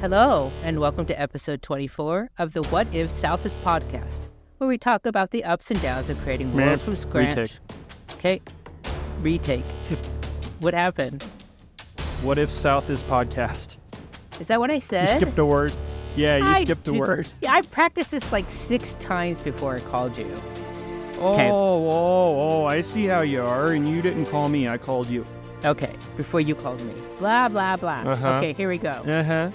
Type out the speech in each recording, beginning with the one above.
Hello, and welcome to episode 24 of the What If South podcast, where we talk about the ups and downs of creating worlds from scratch. Retake. Okay, retake. What happened? What If South is podcast? Is that what I said? You skipped a word. Yeah, you skipped a word. Yeah, I practiced this like 6 times before I called you. Oh, I see how you are, and you didn't call me, I called you. Okay, before you called me. Blah, blah, blah. Uh-huh. Okay, here we go. Uh-huh.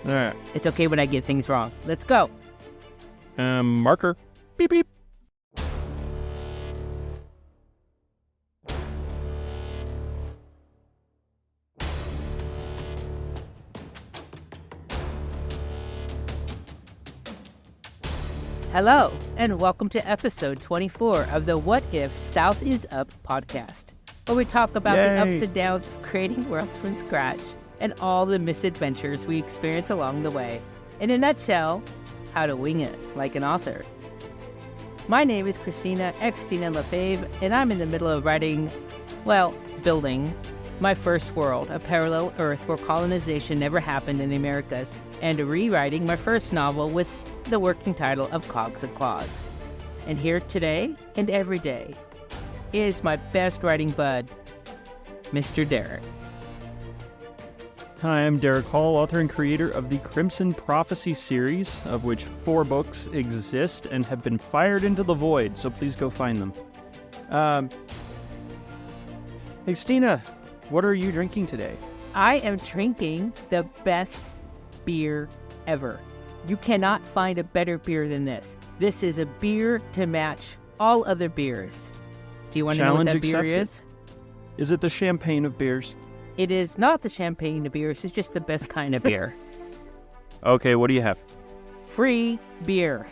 All right. It's okay when I get things wrong. Let's go. Marker. Beep, beep. Hello, and welcome to episode 24 of the What If South is Up podcast, where we talk about the ups and downs of creating worlds from scratch and all the misadventures we experience along the way. In a nutshell, how to wing it like an author. My name is Xtina, Xtina Lefebvre, and I'm in the middle of building my first world, a parallel Earth where colonization never happened in the Americas, and rewriting my first novel with the working title of Cogs and Claws. And here today and every day is my best writing bud, Mr. Derrick. Hi, I'm Derrick Hall, author and creator of the Crimson Prophecy series, of which 4 books exist and have been fired into the void, so please go find them. Xtina, what are you drinking today? I am drinking the best beer ever. You cannot find a better beer than this. This is a beer to match all other beers. Do you want to know what that beer is? Is it the champagne of beers? It is not the champagne of beers. It's just the best kind of beer. Okay, what do you have? Free beer.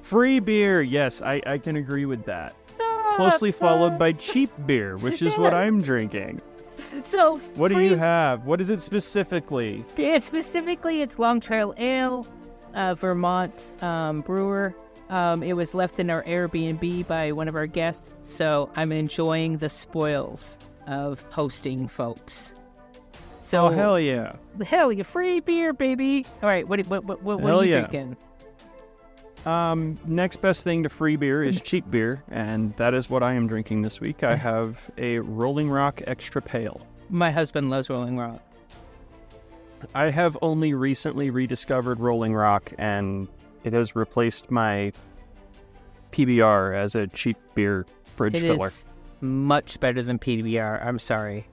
Free beer, yes, I can agree with that. Closely followed by cheap beer, which is what I'm drinking. So, what do you have? What is it specifically? It's Long Trail Ale, Vermont brewer. It was left in our Airbnb by one of our guests, so I'm enjoying the spoils of hosting folks. So, hell yeah. Hell yeah, free beer, baby. All right, what are you drinking? Next best thing to free beer is cheap beer, and that is what I am drinking this week. I have a Rolling Rock Extra Pale. My husband loves Rolling Rock. I have only recently rediscovered Rolling Rock, and it has replaced my PBR as a cheap beer fridge filler. It is much better than PBR. I'm sorry.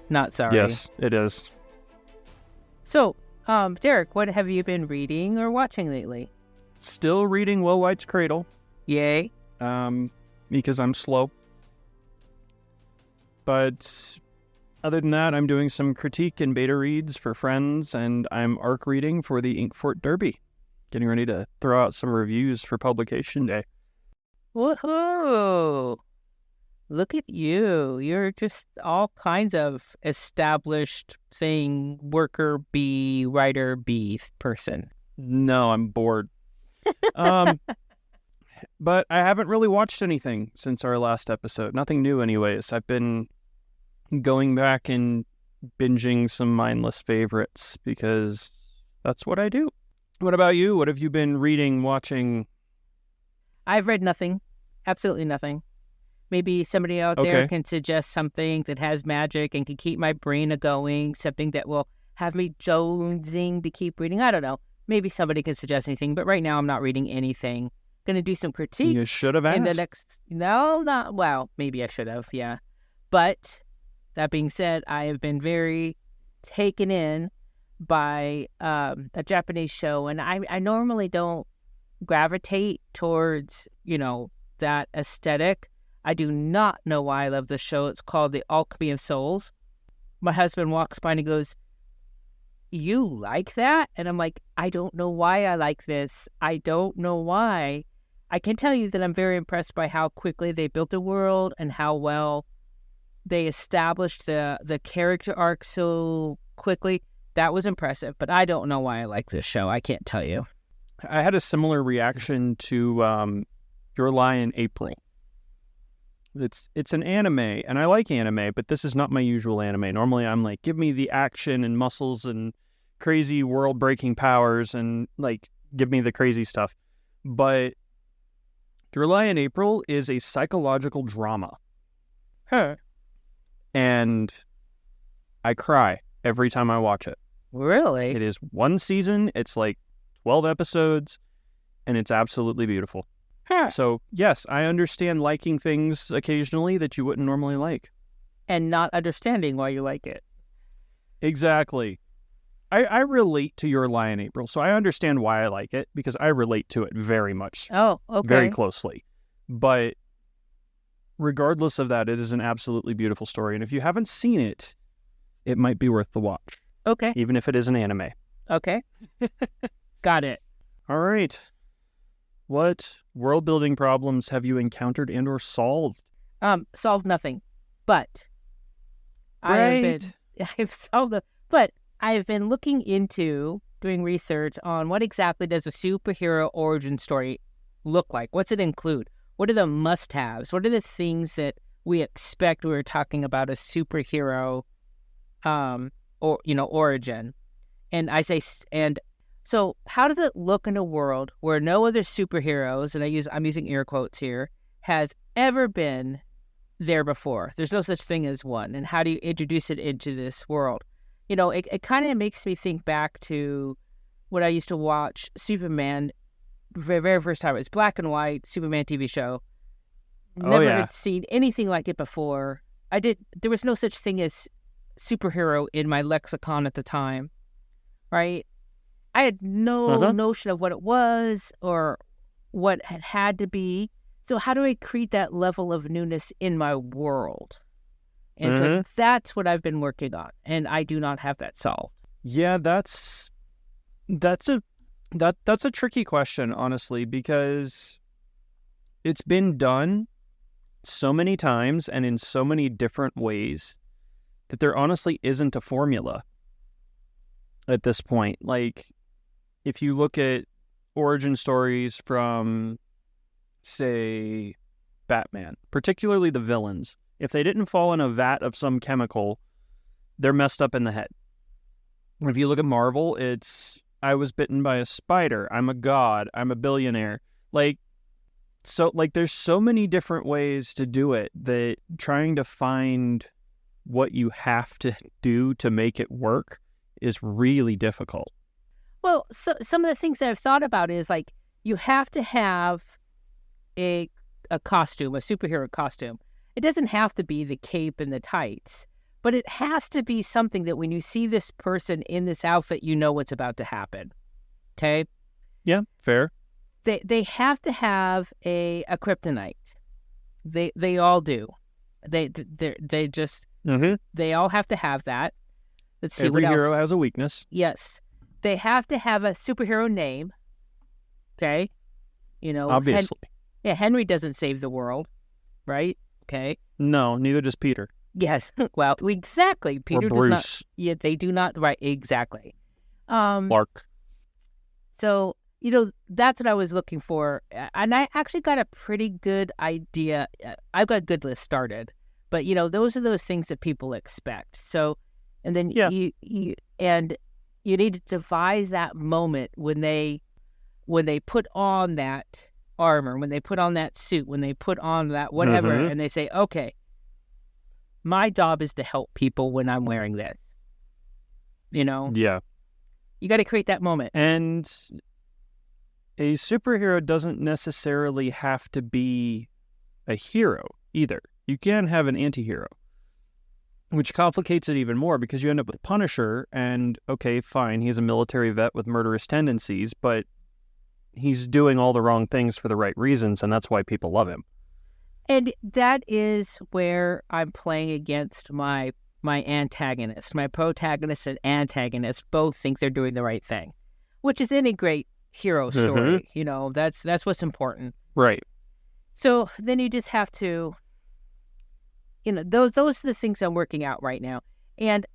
Not sorry. Yes, it is. So, Derrick, what have you been reading or watching lately? Still reading Will White's Cradle. Yay. Because I'm slow. But other than that, I'm doing some critique and beta reads for friends, and I'm arc reading for the Inkfort Derby. Getting ready to throw out some reviews for publication day. Woohoo! Look at you. You're just all kinds of established worker bee, writer bee person. No, I'm bored. But I haven't really watched anything since our last episode. Nothing new anyways. I've been going back and binging some mindless favorites because that's what I do. What about you? What have you been reading, watching? I've read nothing. Absolutely nothing. Maybe somebody out there can suggest something that has magic and can keep my brain a-going, something that will have me jonesing to keep reading. I don't know. Maybe somebody can suggest anything, but right now I'm not reading anything. Going to do some critiques. You should have asked. Maybe I should have, yeah. But that being said, I have been very taken in by a Japanese show, and I normally don't gravitate towards, that aesthetic. I do not know why I love this show. It's called The Alchemy of Souls. My husband walks by and he goes, "You like that?" And I'm like, I don't know why I like this. I don't know why. I can tell you that I'm very impressed by how quickly they built a world and how well they established the character arc so quickly. That was impressive, but I don't know why I like this show. I can't tell you. I had a similar reaction to Your Lie in April. It's an anime, and I like anime, but this is not my usual anime. Normally I'm like, give me the action and muscles and crazy world-breaking powers and, like, give me the crazy stuff. But Your Lie in April is a psychological drama. Huh. And I cry every time I watch it. Really? It is one season. It's like 12 episodes, and it's absolutely beautiful. Huh. So, yes, I understand liking things occasionally that you wouldn't normally like. And not understanding why you like it. Exactly. I relate to Your Lie in April, so I understand why I like it, because I relate to it very much. Oh, okay. Very closely. But regardless of that, it is an absolutely beautiful story. And if you haven't seen it, it might be worth the watch. Okay. Even if it is an anime. Okay. Got it. All right. What world-building problems have you encountered and or solved? Solved nothing. But Right. I've been looking into doing research on what exactly does a superhero origin story look like? What's it include? What are the must-haves? What are the things that we expect when we're talking about a superhero origin? And so how does it look in a world where no other superheroes, and I'm using air quotes here, has ever been there before? There's no such thing as one. And how do you introduce it into this world? It kind of makes me think back to when I used to watch Superman the very first time. It was black and white, Superman TV show. Never had seen anything like it before. There was no such thing as superhero in my lexicon at the time, right? I had no notion of what it was or what it had to be. So how do I create that level of newness in my world? And so that's what I've been working on, and I do not have that solved. Yeah, that's a tricky question, honestly, because it's been done so many times and in so many different ways that there honestly isn't a formula at this point. Like, if you look at origin stories from, say, Batman, particularly the villains, if they didn't fall in a vat of some chemical, they're messed up in the head. If you look at Marvel, it's, I was bitten by a spider, I'm a god, I'm a billionaire. There's so many different ways to do it that trying to find what you have to do to make it work is really difficult. Well, so some of the things that I've thought about is, like, you have to have a costume, a superhero costume. It doesn't have to be the cape and the tights, but it has to be something that when you see this person in this outfit, you know what's about to happen. Okay? Yeah, fair. They have to have a kryptonite. They all do. They just they all have to have that. Let's see. Every what else. hero has a weakness. Yes. They have to have a superhero name. Okay? Obviously. Henry doesn't save the world, right? Okay. No, neither does Peter. Yes. Well, exactly. Peter or does Bruce. not. Yeah, they do not. Right. Exactly. Clark. So, that's what I was looking for. And I actually got a pretty good idea. I've got a good list started. But, those are those things that people expect. So, and then you need to devise that moment when they put on that armor, when they put on that suit, when they put on that whatever, and they say, okay, my job is to help people when I'm wearing this. Yeah. You got to create that moment. And a superhero doesn't necessarily have to be a hero either. You can have an anti-hero, which complicates it even more because you end up with Punisher, and okay, fine, he's a military vet with murderous tendencies, but he's doing all the wrong things for the right reasons, and that's why people love him. And that is where I'm playing against my antagonist. My protagonist and antagonist both think they're doing the right thing, which is any great hero story. That's what's important. Right. So then you just have to, those are the things I'm working out right now. And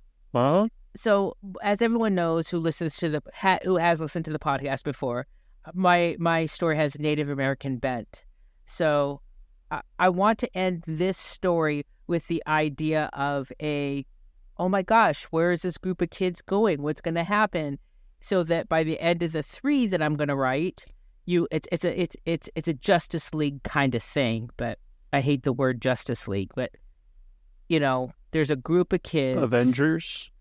so as everyone knows who has listened to the podcast before, my story has Native American bent. So I want to end this story with the idea of a oh my gosh, where is this group of kids going? What's going to happen? So that by the end of the 3 that I'm going to write, it's a Justice League kind of thing. But I hate the word Justice League. But there's a group of kids. Avengers.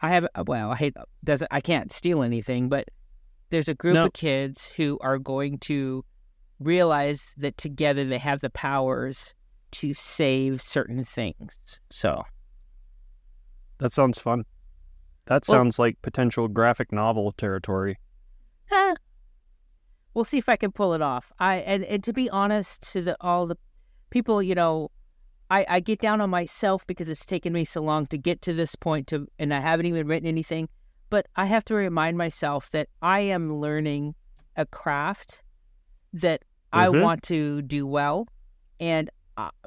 I can't steal anything, but there's a group of kids who are going to realize that together they have the powers to save certain things. So that sounds fun. That sounds like potential graphic novel territory. We'll see if I can pull it off. And to be honest, to all the people, I get down on myself because it's taken me so long to get to this point, and I haven't even written anything. But I have to remind myself that I am learning a craft that I want to do well, and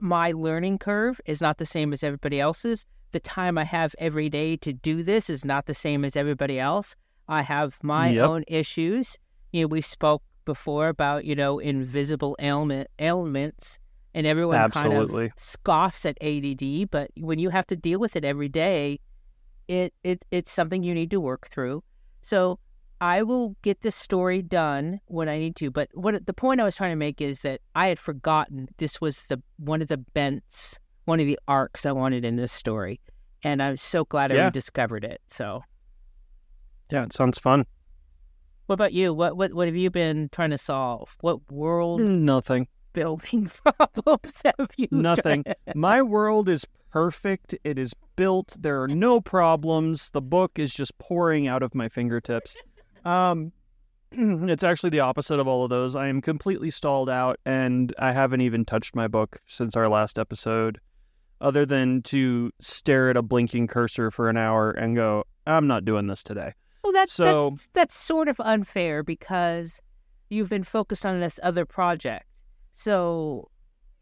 my learning curve is not the same as everybody else's. The time I have every day to do this is not the same as everybody else. I have my own issues. We spoke before about, invisible ailments, and everyone kind of scoffs at ADD. But when you have to deal with it every day, it's something you need to work through. So I will get this story done when I need to. But the point I was trying to make is that I had forgotten this was one of the bents, one of the arcs I wanted in this story. And I'm so glad I rediscovered it. So, yeah, it sounds fun. What about you? What have you been trying to solve? What world Nothing. building problems have you Nothing. My world is perfect. It is built. There are no problems. The book is just pouring out of my fingertips. It's actually the opposite of all of those. I am completely stalled out, and I haven't even touched my book since our last episode, other than to stare at a blinking cursor for an hour and go, I'm not doing this today. Well, that's sort of unfair because you've been focused on this other project. So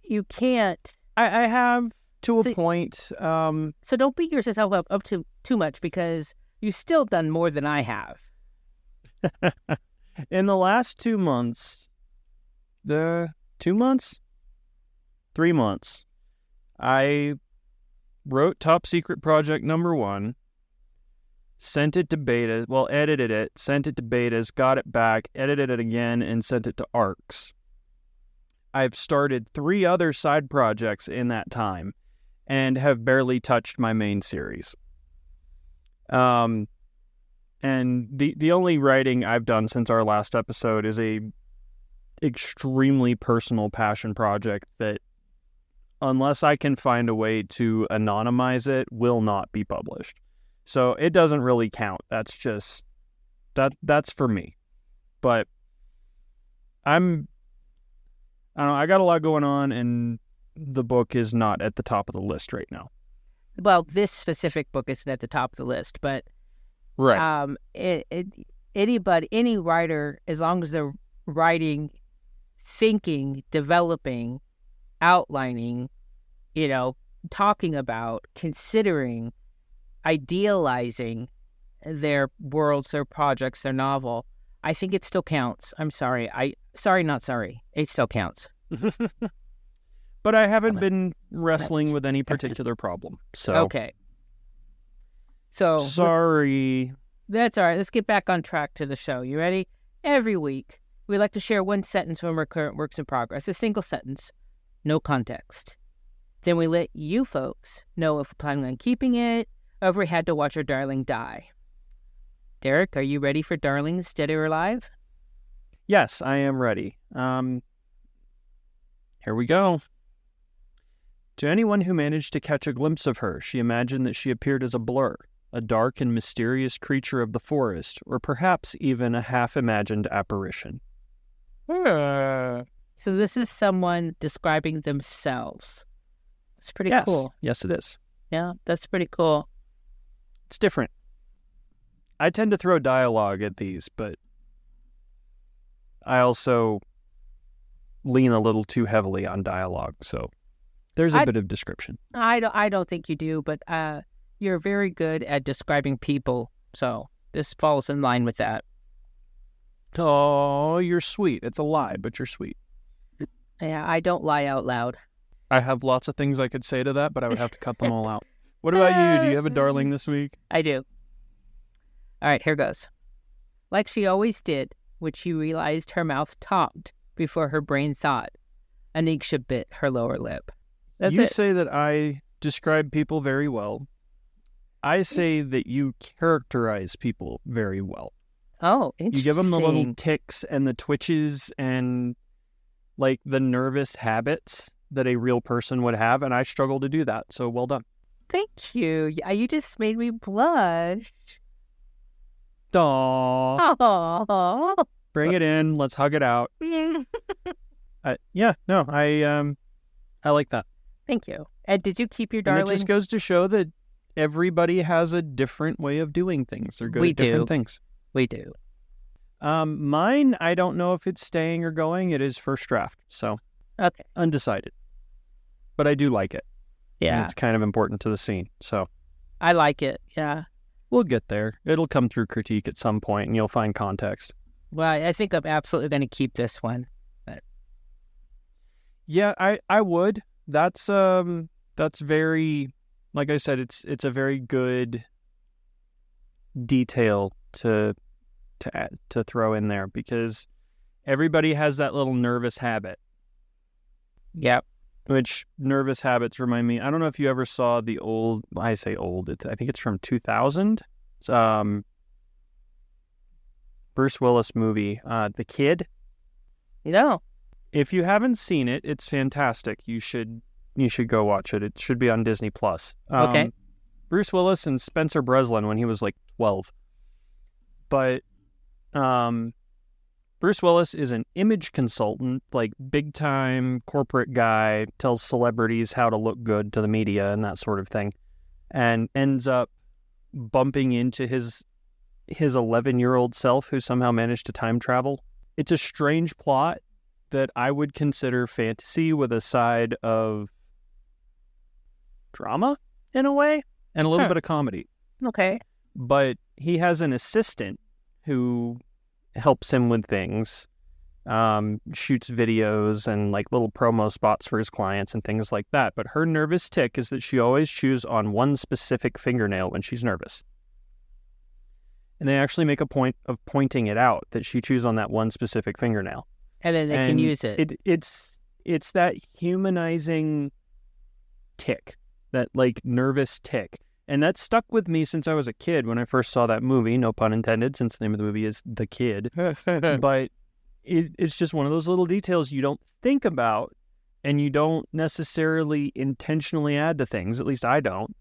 you can't. I have to a point. So don't beat yourself up too much because you've still done more than I have. In the last 2 months, 3 months, I wrote Top Secret Project number 1, sent it to beta, edited it, sent it to betas, got it back, edited it again, and sent it to ARCs. I've started 3 other side projects in that time and have barely touched my main series. And the only writing I've done since our last episode is a extremely personal passion project that, unless I can find a way to anonymize it, will not be published. So it doesn't really count. That's just that's for me. But I don't know, I got a lot going on, and the book is not at the top of the list right now. Well, this specific book isn't at the top of the list, but right. Any writer, as long as they're writing, thinking, developing, outlining, talking about, considering, idealizing their worlds, their projects, their novel, I think it still counts. I'm sorry. Not sorry. It still counts. But I haven't been wrestling with any particular problem. So okay. So sorry. That's all right. Let's get back on track to the show. You ready? Every week, we like to share one sentence from our current works in progress. A single sentence, no context. Then we let you folks know if we're planning on keeping it or if we had to watch our darling die. Derrick, are you ready for Darlings, Dead or Alive? Yes, I am ready. Here we go. To anyone who managed to catch a glimpse of her, she imagined that she appeared as a blur, a dark and mysterious creature of the forest, or perhaps even a half-imagined apparition. So this is someone describing themselves. It's pretty cool. Yes, it is. Yeah, that's pretty cool. It's different. I tend to throw dialogue at these, but I also lean a little too heavily on dialogue, so there's a bit of description. I don't think you do, but you're very good at describing people, so this falls in line with that. Oh, you're sweet. It's a lie, but you're sweet. Yeah, I don't lie out loud. I have lots of things I could say to that, but I would have to cut them all out. What about you? Do you have a darling this week? I do. All right, here goes. Like she always did, when she realized her mouth talked before her brain thought. Anisha bit her lower lip. That's you it. say that I describe people very well. I say that you characterize people very well. Oh, interesting. You give them the little ticks and the twitches and like the nervous habits that a real person would have, and I struggle to do that. So well done. Thank you. Yeah, you just made me blush. Aww. Aww. Bring it in. Let's hug it out. I like that. Thank you. And did you keep your And darling? it just goes to show that everybody has a different way of doing things. They're good We at different do. things. We do. Mine, I don't know if it's staying or going. It is first draft, so Okay. undecided. But I do like it. And Yeah, it's kind of important to the scene, so I like it. Yeah. we'll get there. It'll come through critique at some point, and you'll find context. Well, I think I'm absolutely going to keep this one. But Yeah, I would. That's very, like I said, it's a very good detail to throw in there because everybody has that little nervous habit. Yep. Which nervous habits remind me. I don't know if you ever saw the old. I say old. I think it's from 2000. It's, Bruce Willis movie, The Kid. No. If you haven't seen it, it's fantastic. You should go watch it. It should be on Disney Plus. Okay. Bruce Willis and Spencer Breslin when he was like 12. But Bruce Willis is an image consultant, like big time corporate guy, tells celebrities how to look good to the media and that sort of thing, and ends up bumping into his 11-year-old self who somehow managed to time travel. It's a strange plot that I would consider fantasy with a side of drama in a way and a little bit of comedy. Okay. But he has an assistant who helps him with things, shoots videos and like little promo spots for his clients and things like that. But her nervous tick is that she always chews on one specific fingernail when she's nervous. And they actually make a point of pointing it out that she chews on that one specific fingernail. And then they can use it. It's that humanizing tick, that like nervous tick. And that stuck with me since I was a kid when I first saw that movie, no pun intended, since the name of the movie is The Kid. But it's just one of those little details you don't think about and you don't necessarily intentionally add to things, at least I don't,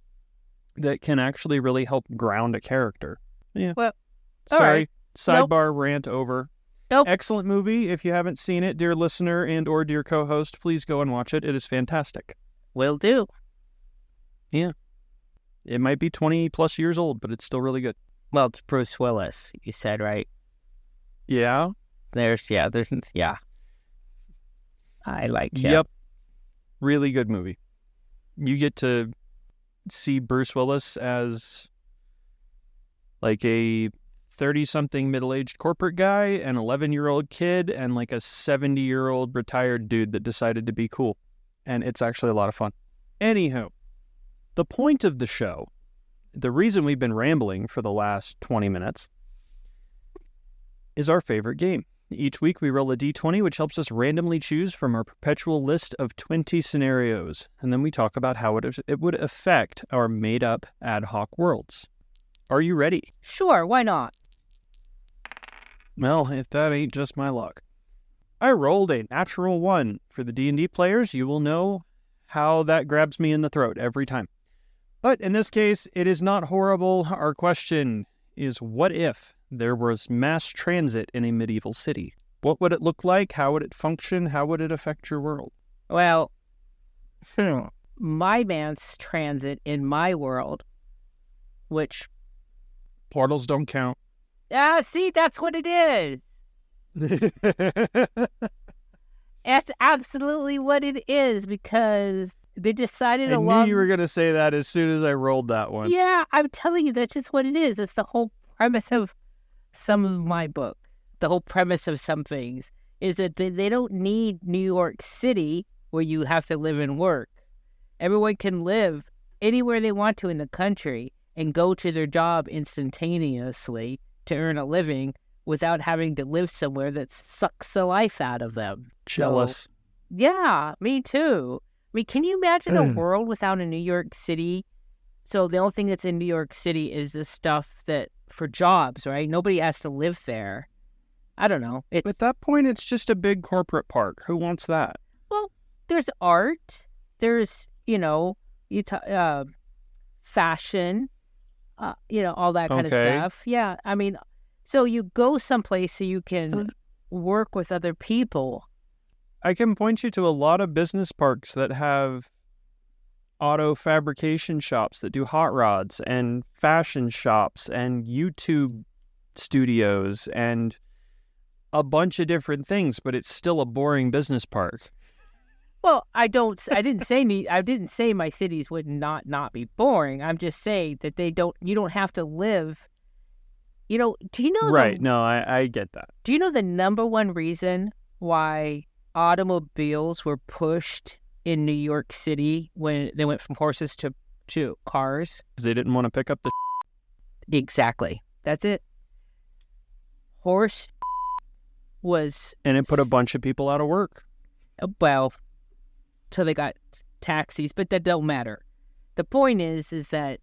that can actually really help ground a character. Yeah. Well, sorry. right. Sidebar rant over. Nope. Excellent movie. If you haven't seen it, dear listener and or dear co-host, please go and watch it. It is fantastic. Will do. Yeah. It might be 20 plus years old, but it's still really good. Well, it's Bruce Willis, you said, right? Yeah. There's. I like him. Yep. Really good movie. You get to see Bruce Willis as like a 30-something middle-aged corporate guy, an 11-year-old kid, and like a 70-year-old retired dude that decided to be cool. And it's actually a lot of fun. Anywho, the point of the show, the reason we've been rambling for the last 20 minutes, is our favorite game. Each week we roll a d20, which helps us randomly choose from our perpetual list of 20 scenarios. And then we talk about how it would affect our made-up ad hoc worlds. Are you ready? Sure, why not? Well, if that ain't just my luck. I rolled a natural 1. For the D&D players, you will know how that grabs me in the throat every time. But in this case, it is not horrible. Our question is, what if there was mass transit in a medieval city? What would it look like? How would it function? How would it affect your world? Well, my mass transit in my world, which... Portals don't count. See, that's what it is. That's absolutely what it is, because they decided I knew you were going to say that as soon as I rolled that one. Yeah, I'm telling you, that's just what it is. It's the whole premise of some of my book. The whole premise of some things is that they don't need New York City where you have to live and work. Everyone can live anywhere they want to in the country and go to their job instantaneously to earn a living without having to live somewhere that sucks the life out of them. Jealous. So, yeah, me too. I mean, can you imagine a world without a New York City? So the only thing that's in New York City is the stuff that for jobs, right? Nobody has to live there. I don't know. At that point, it's just a big corporate park. Who wants that? Well, there's art. There's, fashion, all that kind of stuff. Yeah, I mean, so you go someplace so you can work with other people. I can point you to a lot of business parks that have auto fabrication shops that do hot rods and fashion shops and YouTube studios and a bunch of different things, but it's still a boring business park. Well, I didn't say my cities would not be boring. I'm just saying that you don't have to live. Do you know? Right. No, I get that. Do you know the number one reason why automobiles were pushed in New York City when they went from horses to cars? Because they didn't want to pick up the Exactly. That's it. Horse was... And it put a bunch of people out of work. Well, till they got taxis, but that don't matter. The point is that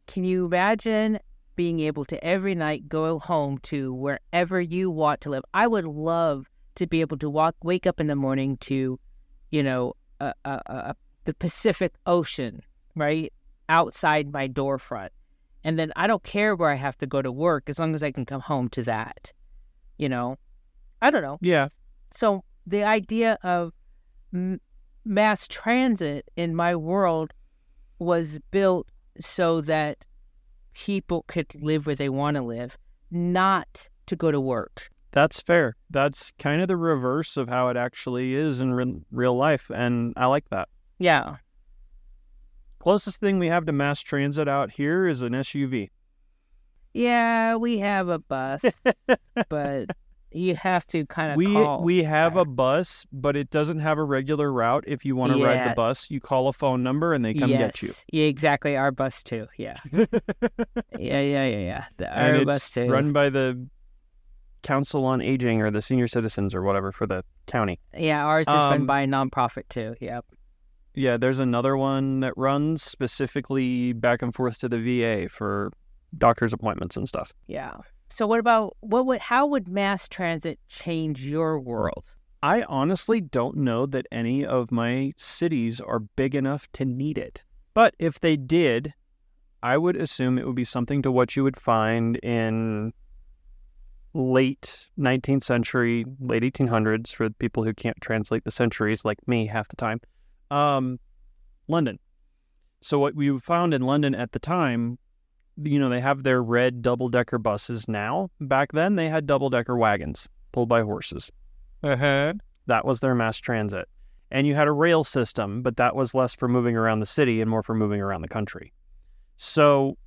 can you imagine being able to every night go home to wherever you want to live? I would love to be able to wake up in the morning to, the Pacific Ocean, right, outside my door front. And then I don't care where I have to go to work as long as I can come home to that, I don't know. Yeah. So the idea of mass transit in my world was built so that people could live where they want to live, not to go to work. That's fair. That's kind of the reverse of how it actually is in real life, and I like that. Yeah. Closest thing we have to mass transit out here is an SUV. Yeah, we have a bus, but you have to kind of call. We have a bus, but it doesn't have a regular route. If you want to ride the bus, you call a phone number and they come get you. Yeah, exactly. Our bus too. Yeah. yeah. Our bus too. Run by the Council on Aging or the Senior Citizens or whatever for the county. Yeah, ours is run by a nonprofit too. Yep. Yeah, there's another one that runs specifically back and forth to the VA for doctor's appointments and stuff. Yeah. So how would mass transit change your world? I honestly don't know that any of my cities are big enough to need it. But if they did, I would assume it would be something to what you would find in late 19th century, late 1800s, for people who can't translate the centuries like me half the time, London. So what we found in London at the time, they have their red double-decker buses now. Back then, they had double-decker wagons pulled by horses. That was their mass transit. And you had a rail system, but that was less for moving around the city and more for moving around the country. So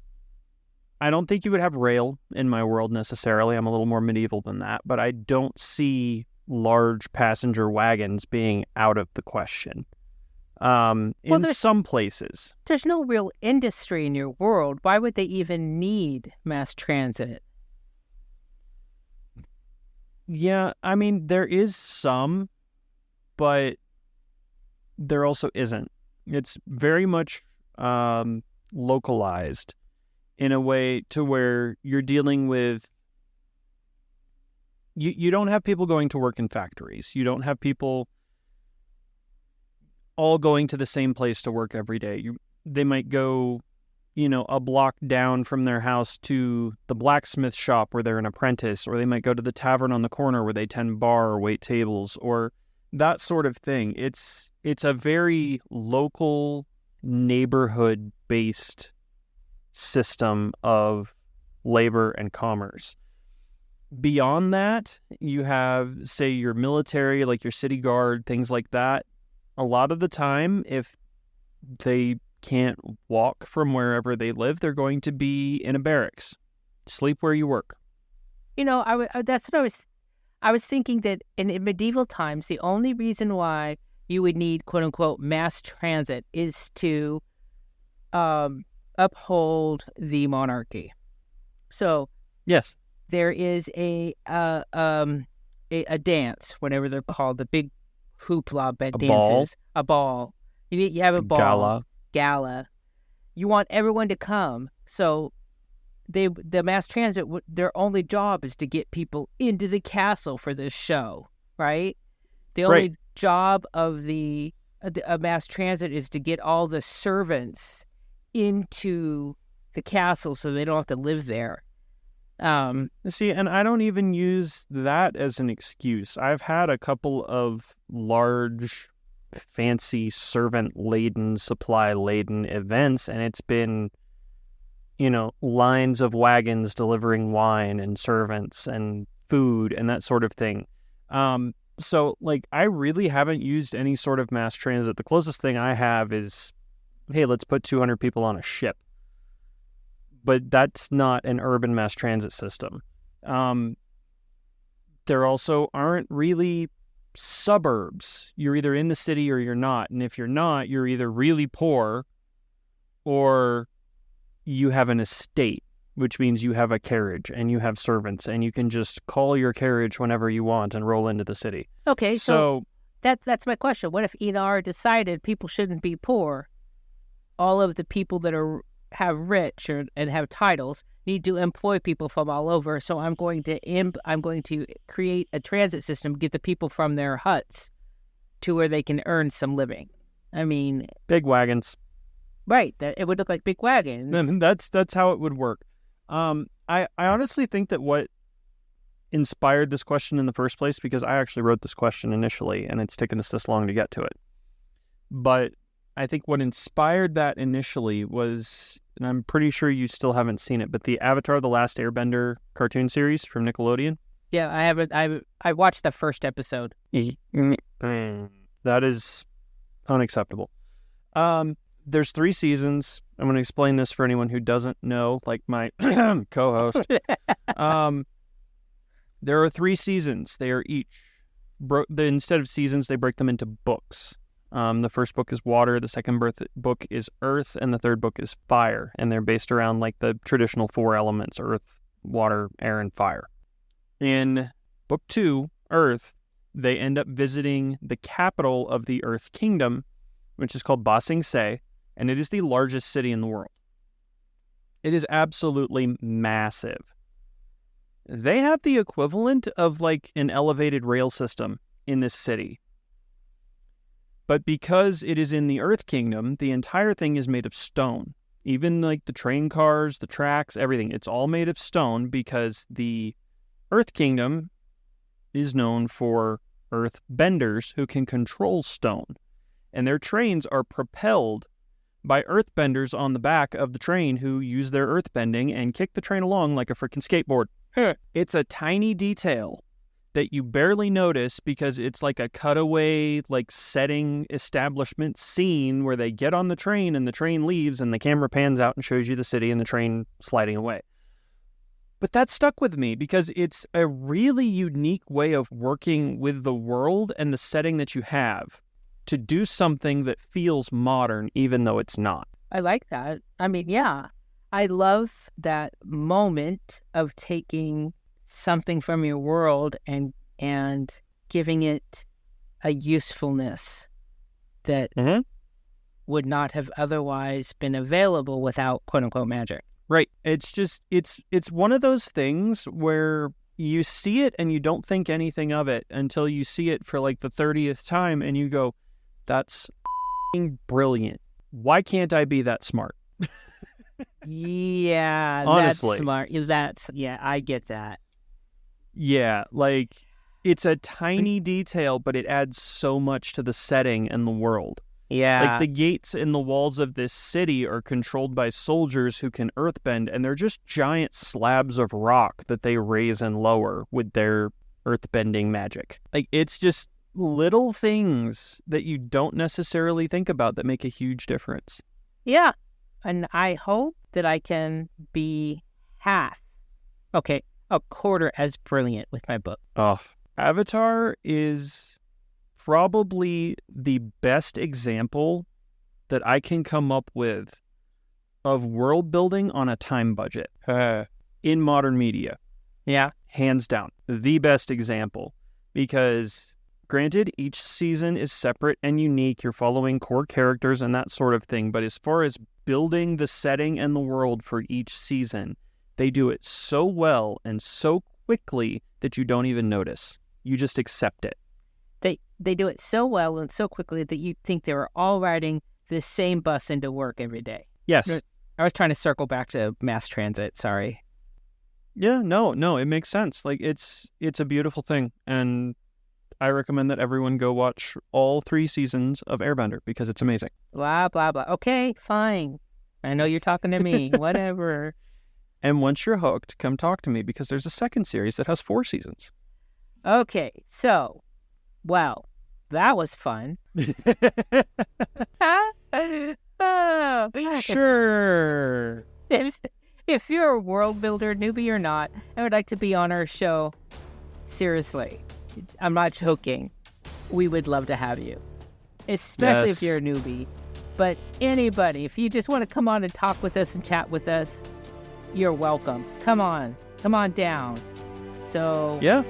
I don't think you would have rail in my world necessarily. I'm a little more medieval than that, but I don't see large passenger wagons being out of the question. In some places. There's no real industry in your world. Why would they even need mass transit? Yeah, I mean, there is some, but there also isn't. It's very much localized in a way to where you're dealing with... You don't have people going to work in factories. You don't have people all going to the same place to work every day. They might go, a block down from their house to the blacksmith shop where they're an apprentice, or they might go to the tavern on the corner where they tend bar or wait tables, or that sort of thing. It's a very local, neighborhood-based system of labor and commerce. Beyond that, you have, say, your military, like your city guard, things like that. A lot of the time, if they can't walk from wherever they live, they're going to be in a barracks. Sleep where you work. That's what I was thinking, that in medieval times, the only reason why you would need, quote unquote, mass transit is to uphold the monarchy. So Yes. there is a dance, whatever they're called, the big hoopla dances, a ball. You have a ball gala. You want everyone to come. So the mass transit, their only job is to get people into the castle for this show, right? The only job of a mass transit is to get all the servants into the castle so they don't have to live there. See, and I don't even use that as an excuse. I've had a couple of large, fancy, servant-laden, supply-laden events, and it's been, lines of wagons delivering wine and servants and food and that sort of thing. So, I really haven't used any sort of mass transit. The closest thing I have is, hey, let's put 200 people on a ship. But that's not an urban mass transit system. There also aren't really suburbs. You're either in the city or you're not. And if you're not, you're either really poor or you have an estate, which means you have a carriage and you have servants and you can just call your carriage whenever you want and roll into the city. Okay, so that's my question. What if Enar decided people shouldn't be poor? All of the people that have rich and have titles need to employ people from all over. So I'm going to create a transit system, get the people from their huts to where they can earn some living. I mean, big wagons, right? That it would look like big wagons. And that's how it would work. I honestly think that what inspired this question in the first place, because I actually wrote this question initially, and it's taken us this long to get to it. But I think what inspired that initially was, and I'm pretty sure you still haven't seen it, but the Avatar: The Last Airbender cartoon series from Nickelodeon. Yeah, I haven't. I watched the first episode. That is unacceptable. There's 3 seasons. I'm going to explain this for anyone who doesn't know, like my co-host. There are 3 seasons. They are each instead of seasons, they break them into books. The first book is water, the second book is earth, and the third book is fire. And they're based around the traditional 4 elements: earth, water, air, and fire. In book 2, Earth, they end up visiting the capital of the Earth Kingdom, which is called Ba Sing Se, and it is the largest city in the world. It is absolutely massive. They have the equivalent of an elevated rail system in this city. But because it is in the Earth Kingdom, the entire thing is made of stone. Even the train cars, the tracks, everything. It's all made of stone because the Earth Kingdom is known for earth benders who can control stone. And their trains are propelled by earthbenders on the back of the train who use their earthbending and kick the train along like a freaking skateboard. It's a tiny detail that you barely notice because it's like a cutaway, setting establishment scene where they get on the train and the train leaves and the camera pans out and shows you the city and the train sliding away. But that stuck with me because it's a really unique way of working with the world and the setting that you have to do something that feels modern even though it's not. I like that. I mean, yeah. I love that moment of taking something from your world and giving it a usefulness that would not have otherwise been available without quote-unquote magic. Right. It's just, it's one of those things where you see it and you don't think anything of it until you see it for the 30th time and you go, that's brilliant. Why can't I be that smart? Yeah, honestly. That's smart. Yeah, I get that. Yeah, it's a tiny detail, but it adds so much to the setting and the world. Yeah. The gates in the walls of this city are controlled by soldiers who can earthbend, and they're just giant slabs of rock that they raise and lower with their earthbending magic. It's just little things that you don't necessarily think about that make a huge difference. Yeah. And I hope that I can be a quarter as brilliant with my book. Oh, Avatar is probably the best example that I can come up with of world building on a time budget in modern media. Yeah. Hands down. The best example. Because granted, each season is separate and unique. You're following core characters and that sort of thing. But as far as building the setting and the world for each season, they do it so well and so quickly that you don't even notice. You just accept it. They do it so well and so quickly that you think they were all riding the same bus into work every day. Yes. I was trying to circle back to mass transit. Sorry. Yeah, no, it makes sense. Like, it's a beautiful thing. And I recommend that everyone go watch all 3 seasons of Airbender because it's amazing. Blah, blah, blah. Okay, fine. I know you're talking to me. Whatever. And once you're hooked, come talk to me because there's a second series that has 4 seasons. Okay, so, wow, that was fun. Sure. If you're a world builder, newbie or not, and would like to be on our show, seriously, I'm not joking. We would love to have you, especially if you're a newbie. But anybody, if you just want to come on and talk with us and chat with us, you're welcome. Come on down. So yeah,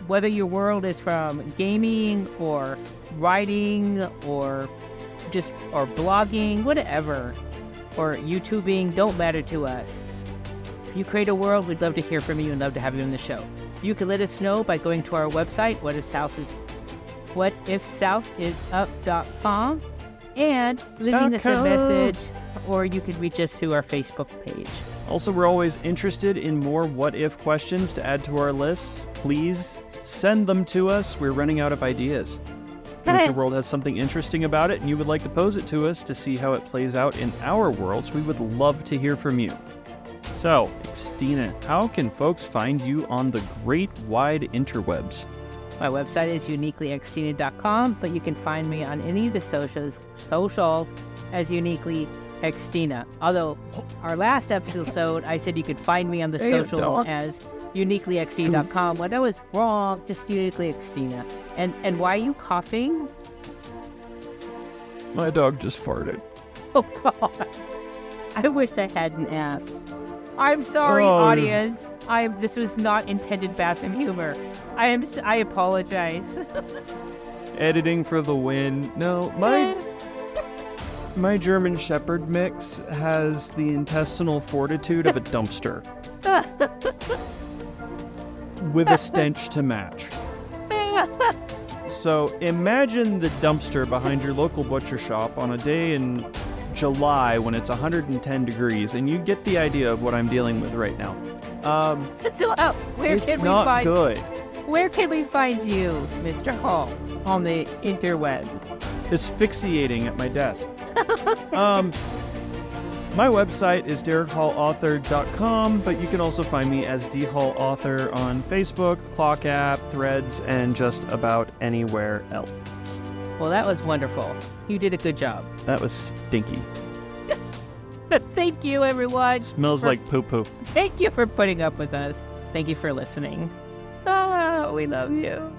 whether your world is from gaming or writing or blogging, whatever, or YouTubing, don't matter to us. If you create a world, we'd love to hear from you and love to have you on the show. You can let us know by going to our website, whatifsouthisup.com, and leaving us a message, or you can reach us through our Facebook page. Also, we're always interested in more what-if questions to add to our list. Please send them to us. We're running out of ideas. And if the world has something interesting about it and you would like to pose it to us to see how it plays out in our worlds, we would love to hear from you. So, Xtina, how can folks find you on the great wide interwebs? My website is uniquelyxtina.com, but you can find me on any of the socials as Uniquely Xtina. Although our last episode, I said you could find me on the socials as uniquelyxtina.com. Well, that was wrong. Just Uniquely Xtina. And why are you coughing? My dog just farted. Oh, God. I wish I hadn't asked. I'm sorry, audience. This was not intended bathroom humor. I apologize. Editing for the win. No, my German Shepherd mix has the intestinal fortitude of a dumpster. With a stench to match. So imagine the dumpster behind your local butcher shop on a day in July when it's 110 degrees, and you get the idea of what I'm dealing with right now. It's not good. Where can we find you, Mr. Hall, on the interweb? Asphyxiating at my desk. My website is derrickallauthor.com, but you can also find me as dhallauthor on Facebook, Clock App, Threads, and just about anywhere else. Well, that was wonderful. You did a good job. That was stinky. Thank you, everyone. Smells like poo-poo. Thank you for putting up with us. Thank you for listening. We love you.